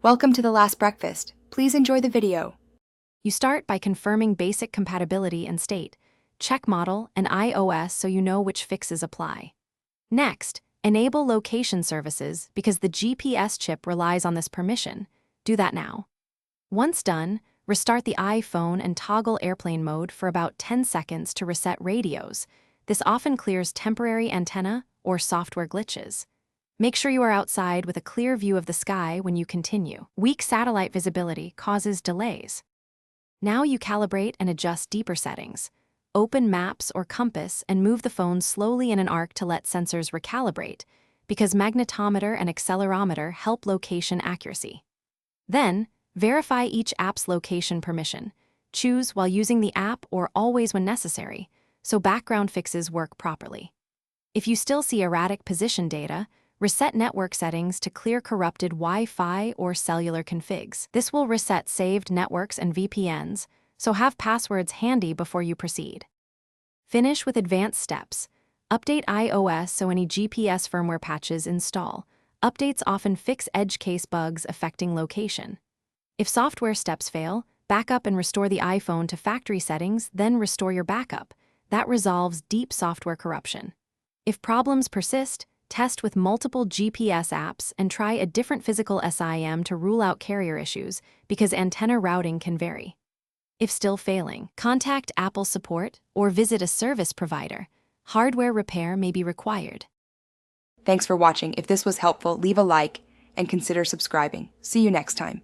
Welcome to The Last Breakfast. Please enjoy the video. You start by confirming basic compatibility and state. Check model and iOS so you know which fixes apply. Next, enable location services because the GPS chip relies on this permission. Do that now. Once done, restart the iPhone and toggle airplane mode for about 10 seconds to reset radios. This often clears temporary antenna or software glitches. Make sure you are outside with a clear view of the sky when you continue. Weak satellite visibility causes delays. Now you calibrate and adjust deeper settings. Open Maps or Compass and move the phone slowly in an arc to let sensors recalibrate, because magnetometer and accelerometer help location accuracy. Then, verify each app's location permission. Choose while using the app or always when necessary, so background fixes work properly. If you still see erratic position data, reset network settings to clear corrupted Wi-Fi or cellular configs. This will reset saved networks and VPNs, so have passwords handy before you proceed. Finish with advanced steps. Update iOS so any GPS firmware patches install. Updates often fix edge case bugs affecting location. If software steps fail, back up and restore the iPhone to factory settings, then restore your backup. That resolves deep software corruption. If problems persist, test with multiple GPS apps and try a different physical SIM to rule out carrier issues because antenna routing can vary. If still failing, contact Apple support or visit a service provider. Hardware repair may be required. Thanks for watching. If this was helpful, leave a like and consider subscribing. See you next time.